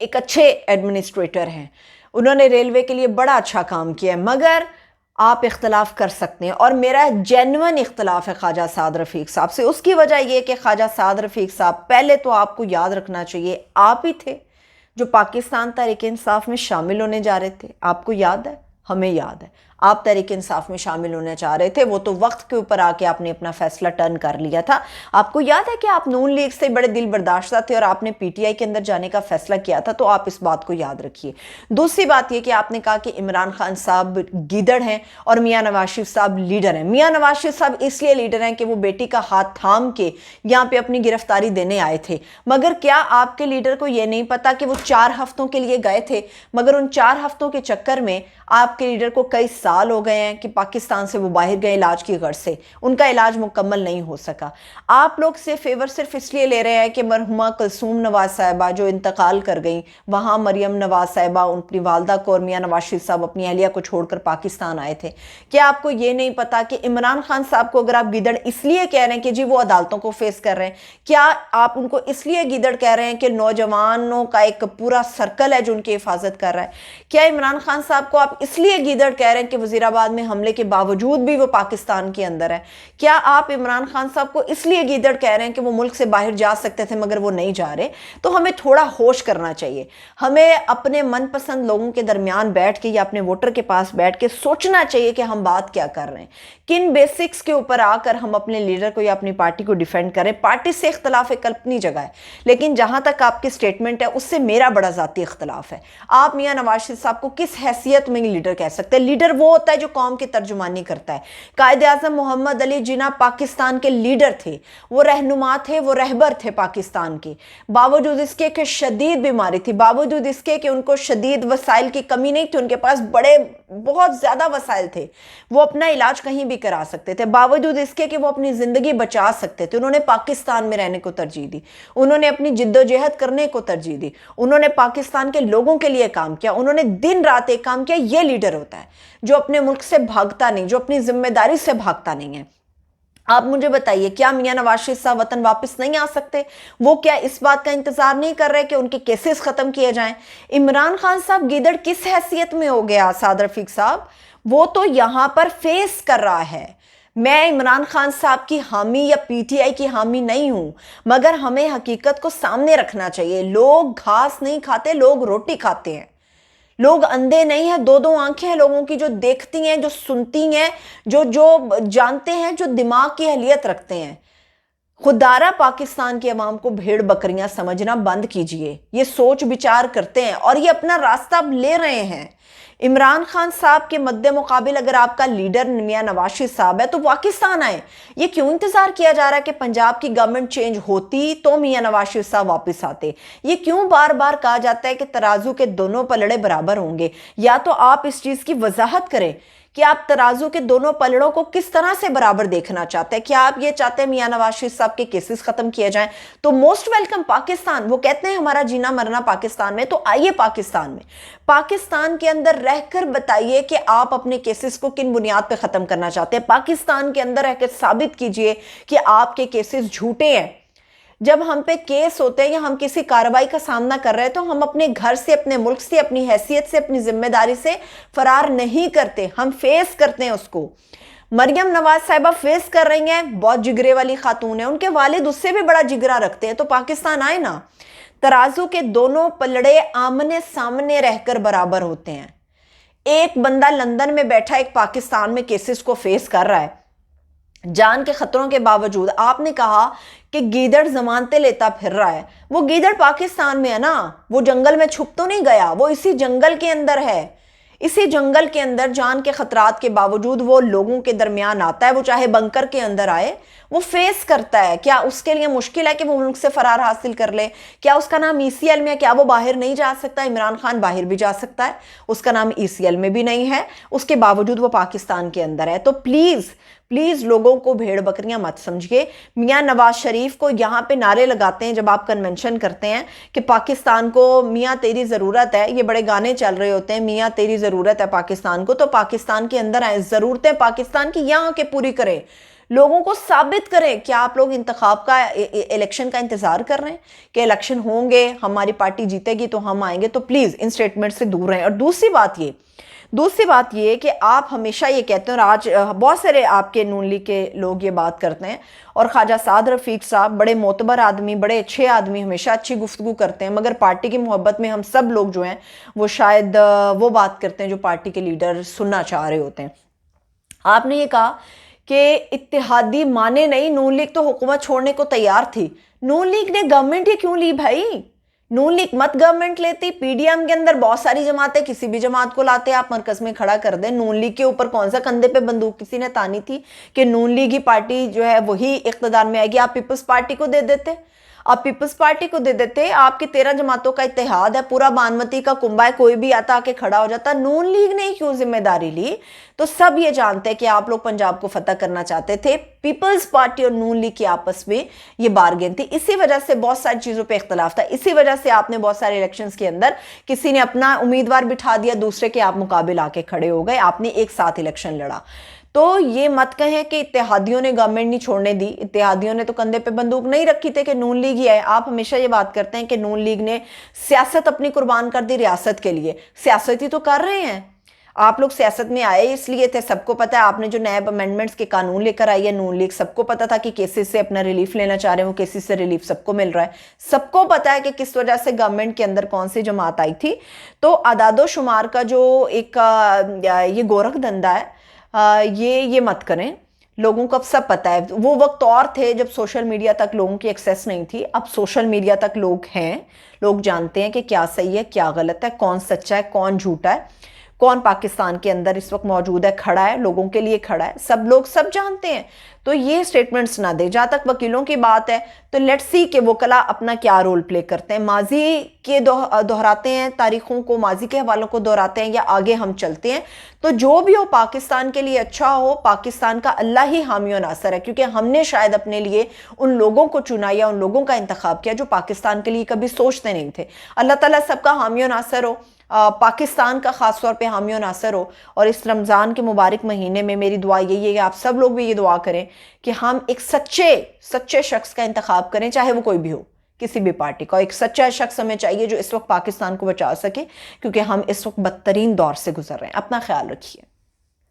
ایک اچھے ایڈمنسٹریٹر ہیں, انہوں نے ریلوے کے لیے بڑا اچھا کام کیا ہے, مگر آپ اختلاف کر سکتے ہیں, اور میرا جینوئن اختلاف ہے خواجہ سعد رفیق صاحب سے. اس کی وجہ یہ کہ خواجہ سعد رفیق صاحب پہلے تو آپ کو یاد رکھنا چاہیے آپ ہی تھے جو پاکستان تحریک انصاف میں شامل ہونے جا رہے تھے. آپ کو یاد ہے؟ ہمیں یاد ہے. آپ تحریک انصاف میں شامل ہونا چاہ رہے تھے, وہ تو وقت کے اوپر آ کے آپ نے اپنا فیصلہ ٹرن کر لیا تھا. آپ کو یاد ہے کہ آپ نون لیگ سے بڑے دل برداشتہ تھے اور آپ نے پی ٹی آئی کے اندر جانے کا فیصلہ کیا تھا, تو آپ اس بات کو یاد رکھیے. دوسری بات یہ کہ آپ نے کہا کہ عمران خان صاحب گیدڑ ہیں اور میاں نواز شریف صاحب لیڈر ہیں. میاں نواز شریف صاحب اس لیے لیڈر ہیں کہ وہ بیٹی کا ہاتھ تھام کے یہاں پہ اپنی گرفتاری دینے آئے تھے, مگر کیا آپ کے لیڈر کو یہ نہیں پتا کہ وہ 4 ہفتوں کے لیے گئے تھے, مگر ان 4 ہفتوں کے چکر میں آپ کے لیڈر کو کئی سال ہو گئے ہیں کہ پاکستان سے وہ باہر گئے علاج کی غرض سے, ان کا علاج مکمل نہیں ہو سکا. آپ لوگ سے فیور صرف اس لیے لے رہے ہیں کہ مرحومہ کلثوم نواز صاحبہ جو انتقال کر گئیں, وہاں مریم نواز صاحبہ اپنی والدہ کو اور میاں نواز شریف صاحب اپنی اہلیہ کو چھوڑ کر پاکستان آئے تھے. کیا آپ کو یہ نہیں پتا کہ عمران خان صاحب کو اگر آپ گیدڑ اس لیے کہہ رہے ہیں کہ جی وہ عدالتوں کو فیس کر رہے ہیں, کیا آپ ان کو اس لیے گیدڑ کہہ رہے ہیں کہ نوجوانوں کا ایک پورا سرکل ہے جو ان کی حفاظت کر رہا ہے؟ کیا عمران خان صاحب کو آپ اس لیے گیدڑ کہہ رہے ہیں کہ وزیر آباد میں حملے کے باوجود بھی وہ پاکستان کے اندر ہے؟ کیا آپ عمران خان صاحب کو اس لیے گیدڑ کہہ رہے ہیں کہ وہ ملک سے باہر جا سکتے تھے مگر وہ نہیں جا رہے؟ تو ہمیں تھوڑا ہوش کرنا چاہیے. ہمیں اپنے من پسند لوگوں کے درمیان بیٹھ کے یا اپنے ووٹر کے پاس بیٹھ کے سوچنا چاہیے کہ ہم بات کیا کر رہے ہیں, کن بیسکس کے اوپر آ کر ہم اپنے لیڈر کو یا اپنی پارٹی کو ڈیفینڈ کریں. پارٹی سے اختلاف ایک اپنی جگہ ہے, لیکن جہاں تک آپ کی سٹیٹمنٹ ہے اس سے میرا بڑا ذاتی اختلاف ہے. آپ میاں نواز شریف صاحب کو کس حیثیت میں لیڈر کہہ سکتے ہیں؟ لیڈر وہ ہوتا ہے جو قوم کی ترجمانی کرتا ہے. قائد اعظم محمد علی جناح پاکستان کے لیڈر تھے, وہ رہنما تھے, وہ رہبر تھے پاکستان کے, باوجود اس کے کہ شدید بیماری تھی, باوجود اس کے کہ ان کو شدید وسائل کی کمی نہیں تھی, ان کے پاس بہت زیادہ وسائل تھے, وہ اپنا علاج کہیں بھی کرا سکتے تھے, باوجود اس کے کہ وہ اپنی زندگی بچا سکتے تھے, انہوں نے پاکستان میں رہنے کو ترجیح دی, انہوں نے اپنی جد و جہد کرنے کو ترجیح دی, انہوں نے پاکستان کے لوگوں کے لیے کام کیا, انہوں نے دن رات ایک کام کیا. یہ لیڈر ہوتا ہے جو اپنے ملک سے بھاگتا نہیں, جو اپنی ذمہ داری سے بھاگتا نہیں ہے. آپ مجھے بتائیے, کیا میاں نواز شریف صاحب وطن واپس نہیں آ سکتے؟ وہ کیا اس بات کا انتظار نہیں کر رہے کہ ان کے کیسز ختم کیے جائیں؟ عمران خان صاحب گیدڑ کس حیثیت میں ہو گیا سعد رفیق صاحب؟ وہ تو یہاں پر فیس کر رہا ہے. میں عمران خان صاحب کی حامی یا پی ٹی آئی کی حامی نہیں ہوں, مگر ہمیں حقیقت کو سامنے رکھنا چاہیے. لوگ گھاس نہیں کھاتے, لوگ روٹی کھاتے ہیں. لوگ اندھے نہیں ہیں, 2 آنکھیں ہیں لوگوں کی جو دیکھتی ہیں, جو سنتی ہیں, جو جانتے ہیں, جو دماغ کی اہلیت رکھتے ہیں. خوددارہ پاکستان کی عوام کو بھیڑ بکریاں سمجھنا بند کیجئے. یہ سوچ بچار کرتے ہیں اور یہ اپنا راستہ اب لے رہے ہیں. عمران خان صاحب کے مد مقابل اگر آپ کا لیڈر میاں نواز شریف صاحب ہے تو پاکستان آئے. یہ کیوں انتظار کیا جا رہا ہے کہ پنجاب کی گورنمنٹ چینج ہوتی تو میاں نواز شریف صاحب واپس آتے؟ یہ کیوں بار بار کہا جاتا ہے کہ ترازو کے دونوں پلڑے برابر ہوں گے؟ یا تو آپ اس چیز کی وضاحت کریں کہ آپ ترازو کے دونوں پلڑوں کو کس طرح سے برابر دیکھنا چاہتے ہیں. کیا آپ یہ چاہتے ہیں میاں نواز شریف صاحب کے کیسز ختم کیے جائیں؟ تو موسٹ ویلکم پاکستان. وہ کہتے ہیں ہمارا جینا مرنا پاکستان میں, تو آئیے پاکستان میں. پاکستان کے اندر رہ کر بتائیے کہ آپ اپنے کیسز کو کن بنیاد پہ ختم کرنا چاہتے ہیں. پاکستان کے اندر رہ کر ثابت کیجئے کہ آپ کے کیسز جھوٹے ہیں. جب ہم پہ کیس ہوتے ہیں یا ہم کسی کارروائی کا سامنا کر رہے ہیں تو ہم اپنے گھر سے, اپنے ملک سے, اپنی حیثیت سے, اپنی ذمہ داری سے فرار نہیں کرتے, ہم فیس کرتے ہیں اس کو. مریم نواز صاحبہ فیس کر رہی ہیں, بہت جگرے والی خاتون ہیں, ان کے والد اس سے بھی بڑا جگرا رکھتے ہیں. تو پاکستان آئے نا. ترازو کے دونوں پلڑے آمنے سامنے رہ کر برابر ہوتے ہیں. ایک بندہ لندن میں بیٹھا ایک پاکستان میں کیسز کو فیس کر رہا ہے جان کے خطروں کے باوجود. آپ نے کہا کہ گیدڑ ضمانتیں لیتا پھر رہا ہے. وہ گیدڑ پاکستان میں ہے نا, وہ جنگل میں چھپ تو نہیں گیا, وہ اسی جنگل کے اندر ہے. اسی جنگل کے اندر جان کے خطرات کے باوجود وہ لوگوں کے درمیان آتا ہے, وہ چاہے بنکر کے اندر آئے, وہ فیس کرتا ہے. کیا اس کے لیے مشکل ہے کہ وہ ملک سے فرار حاصل کر لے؟ کیا اس کا نام ای سی ایل میں ہے؟ کیا وہ باہر نہیں جا سکتا؟ عمران خان باہر بھی جا سکتا ہے, اس کا نام ای سی ایل میں بھی نہیں ہے, اس کے باوجود وہ پاکستان کے اندر ہے. تو پلیز لوگوں کو بھیڑ بکریاں مت سمجھئے. میاں نواز شریف کو یہاں پہ نعرے لگاتے ہیں جب آپ کنونشن کرتے ہیں کہ پاکستان کو میاں تیری ضرورت ہے, یہ بڑے گانے چل رہے ہوتے ہیں, میاں تیری ضرورت ہے پاکستان کو, تو پاکستان کے اندر آئیں, ضرورتیں پاکستان کی یہاں کے پوری کریں. لوگوں کو ثابت کریں کہ آپ لوگ انتخاب کا الیکشن کا انتظار کر رہے ہیں کہ الیکشن ہوں گے ہماری پارٹی جیتے گی تو ہم آئیں گے. تو پلیز ان سٹیٹمنٹ سے دور رہیں. اور دوسری بات یہ کہ آپ ہمیشہ یہ کہتے ہیں, اور آج بہت سارے آپ کے نون لیگ کے لوگ یہ بات کرتے ہیں, اور خواجہ سعد رفیق صاحب بڑے معتبر آدمی, بڑے اچھے آدمی, ہمیشہ اچھی گفتگو کرتے ہیں, مگر پارٹی کی محبت میں ہم سب لوگ جو ہیں وہ شاید وہ بات کرتے ہیں جو پارٹی کے لیڈر سننا چاہ رہے ہوتے ہیں. آپ نے یہ کہا کہ اتحادی مانے نہیں, نون لیگ تو حکومت چھوڑنے کو تیار تھی. نون لیگ نے گورنمنٹ ہی کیوں لی بھائی؟ نون لیگ مت گورنمنٹ لیتی. پی ڈی ایم کے اندر بہت ساری جماعتیں, کسی بھی جماعت کو لاتے آپ مرکز میں کھڑا کر دیں. نون لیگ کے اوپر کون سا کندھے پہ بندوق کسی نے تانی تھی کہ نون لیگ ہی پارٹی جو ہے وہی اقتدار میں آئے گی؟ آپ پیپلز پارٹی کو دے دیتے, آپ کی 13 جماعتوں کا اتحاد ہے, پورا بانمتی کا کنبہ ہے, کوئی بھی آتا کے کھڑا ہو جاتا. نون لیگ نے کیوں ذمہ داری لی؟ تو سب یہ جانتے ہیں کہ آپ لوگ پنجاب کو فتح کرنا چاہتے تھے. پیپلز پارٹی اور نون لیگ کی آپس میں یہ بارگین تھی. اسی وجہ سے بہت ساری چیزوں پہ اختلاف تھا. اسی وجہ سے آپ نے بہت سارے الیکشنز کے اندر کسی نے اپنا امیدوار بٹھا دیا, دوسرے کے آپ مقابل آ کے کھڑے ہو گئے, آپ نے ایک ساتھ الیکشن لڑا. تو یہ مت کہیں کہ اتحادیوں نے گورنمنٹ نہیں چھوڑنے دی. اتحادیوں نے تو کندھے پہ بندوق نہیں رکھی تھے کہ نون لیگ ہی ہے. آپ ہمیشہ یہ بات کرتے ہیں کہ نون لیگ نے سیاست اپنی قربان کر دی ریاست کے لیے. سیاست ہی تو کر رہے ہیں. آپ لوگ سیاست میں آئے اس لیے تھے, سب کو پتا ہے. آپ نے جو نیب امینڈمنٹس کے قانون لے کر آئی ہے نون لیگ, سب کو پتا تھا کہ کیسز سے اپنا ریلیف لینا چاہ رہے ہیں, وہ کیسز سے ریلیف سب کو مل رہا ہے. سب کو پتا ہے کہ کس وجہ سے گورنمنٹ کے اندر کون سی جماعت آئی تھی. تو اعداد و شمار کا جو ایک یہ گورکھ دھندا ہے, یہ مت کریں. لوگوں کو اب سب پتہ ہے. وہ وقت اور تھے جب سوشل میڈیا تک لوگوں کی ایکسیس نہیں تھی. اب سوشل میڈیا تک لوگ ہیں, لوگ جانتے ہیں کہ کیا صحیح ہے کیا غلط ہے, کون سچا ہے کون جھوٹا ہے, کون پاکستان کے اندر اس وقت موجود ہے, کھڑا ہے, لوگوں کے لیے کھڑا ہے. سب لوگ سب جانتے ہیں. تو یہ سٹیٹمنٹس نہ دے. جہاں تک وکیلوں کی بات ہے تو لیٹس سی کہ وکلا اپنا کیا رول پلے کرتے ہیں. ماضی کے دہراتے ہیں تاریخوں کو, ماضی کے حوالوں کو دہراتے ہیں, یا آگے ہم چلتے ہیں. تو جو بھی ہو پاکستان کے لیے اچھا ہو. پاکستان کا اللہ ہی حامی و ناصر ہے, کیونکہ ہم نے شاید اپنے لیے ان لوگوں کو چنا یا ان لوگوں کا انتخاب کیا جو پاکستان کے لیے کبھی سوچتے نہیں تھے. اللہ تعالیٰ سب کا حامی و ناصر ہو, پاکستان کا خاص طور پہ حامی و ناصر ہو. اور اس رمضان کے مبارک مہینے میں میری دعا یہی ہے کہ آپ سب لوگ بھی یہ دعا کریں کہ ہم ایک سچے شخص کا انتخاب کریں, چاہے وہ کوئی بھی ہو, کسی بھی پارٹی کا. ایک سچا شخص ہمیں چاہیے جو اس وقت پاکستان کو بچا سکے, کیونکہ ہم اس وقت بدترین دور سے گزر رہے ہیں. اپنا خیال رکھیے.